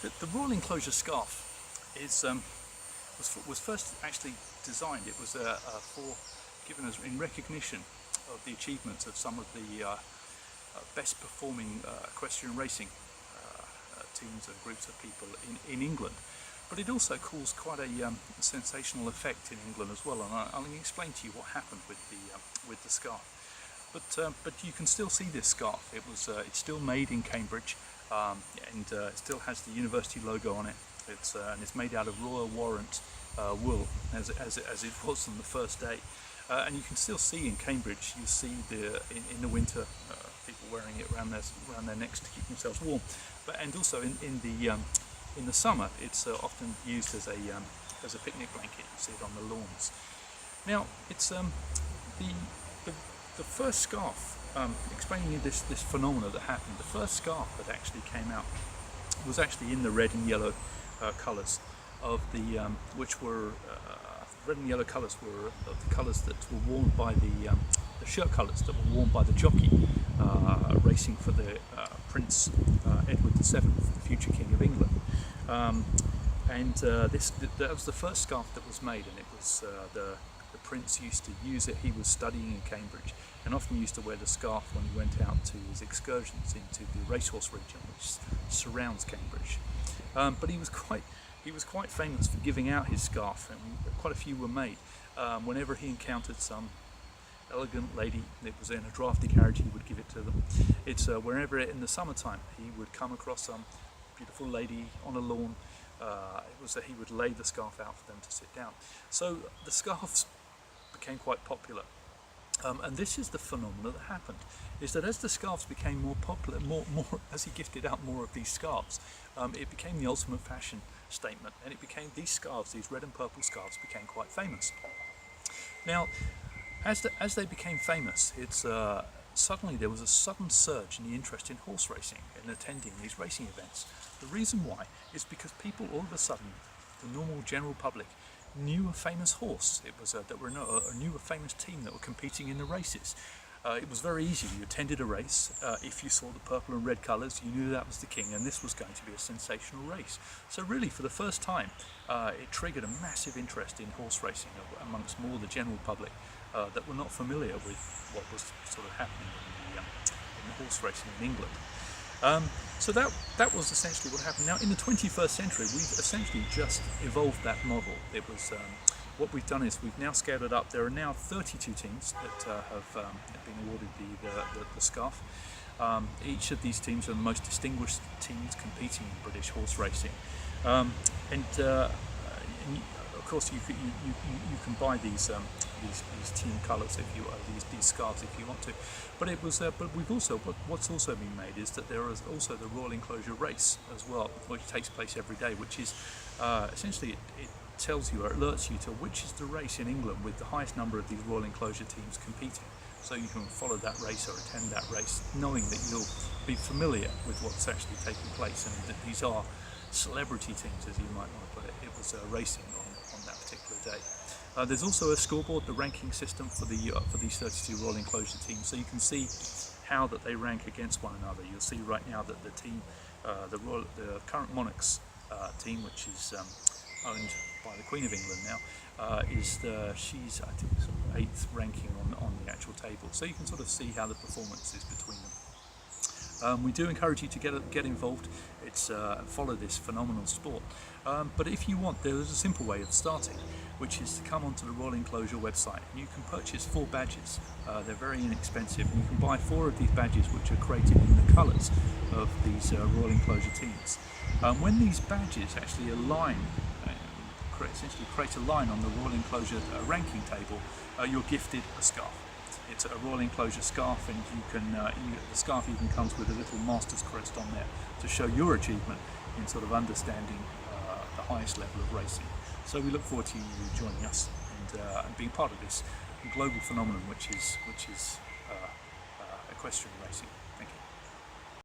The Royal Enclosure scarf is was first actually designed. It was given as in recognition of the achievements of some of the best performing equestrian racing teams and groups of people in England. But it also caused quite a sensational effect in England as well, and I'll explain to you what happened with the scarf. But you can still see this scarf. It's still made in Cambridge, and it still has the university logo on it. And it's made out of Royal Warrant wool, as it was on the first day. And you can still see in Cambridge. You see in the winter people wearing it around their necks to keep themselves warm. And also in the summer, it's often used as a picnic blanket. You see it on the lawns. Now, it's the first scarf, explaining you this phenomena that happened. The first scarf that actually came out was actually in the red and yellow colours of the which were red and yellow colours were the colours that were worn by the shirt colours that were worn by the jockey racing for the Prince Edward VII, the future King of England. That was the first scarf that was made, and it was the Prince used to use it. He was studying in Cambridge and often used to wear the scarf when he went out to his excursions into the racehorse region which surrounds Cambridge. But he was quite famous for giving out his scarf, and quite a few were made. Whenever he encountered some elegant lady that was in a drafty carriage, he would give it to them. It's wherever in the summertime he would come across some beautiful lady on a lawn, it was that he would lay the scarf out for them to sit down. So the scarves became quite popular. And this is the phenomenon that happened, is that as the scarves became more popular, more as he gifted out more of these scarves, it became the ultimate fashion statement, and it became these scarves, these red and purple scarves, became quite famous. Now, as they became famous, suddenly there was a sudden surge in the interest in horse racing and attending these racing events. The reason why is because people all of a sudden, the normal general public, knew a famous horse. It was knew a famous team that were competing in the races. It was very easy. You attended a race. If you saw the purple and red colours, you knew that was the king, and this was going to be a sensational race. So really, for the first time, it triggered a massive interest in horse racing amongst more the general public that were not familiar with what was sort of happening in the horse racing in England. So that was essentially what happened. Now, in the 21st century, we've essentially just evolved that model. It was what we've done is we've now scaled it up. There are now 32 teams that have been awarded the scarf. Each of these teams are the most distinguished teams competing in British horse racing, and of course you can buy these team colours if you these scarves if you want to. But we've also what's also been made is that there is also the Royal Enclosure race as well, which takes place every day, which is essentially it tells you or alerts you to which is the race in England with the highest number of these Royal Enclosure teams competing. So you can follow that race or attend that race, knowing that you'll be familiar with what's actually taking place, and that these are celebrity teams, as you might want to put it. It was racing on that particular day. There's also a scoreboard, the ranking system for these 32 Royal Enclosure teams, so you can see how that they rank against one another. You'll see right now that the team, the current Monarchs team, which is owned by the Queen of England now, she's I think sort of 8th ranking on the actual table. So you can sort of see how the performance is between them. We do encourage you to get involved. Follow this phenomenal sport. But if you want, there is a simple way of starting, which is to come onto the Royal Enclosure website. You can purchase 4 badges. They're very inexpensive, and you can buy 4 of these badges, which are created in the colours of these Royal Enclosure teams. When these badges actually align, essentially create a line on the Royal Enclosure ranking table, you're gifted a scarf. It's a Royal Enclosure scarf, and the scarf even comes with a little Master's crest on there to show your achievement in sort of understanding the highest level of racing. So we look forward to you joining us and being part of this global phenomenon, which is equestrian racing.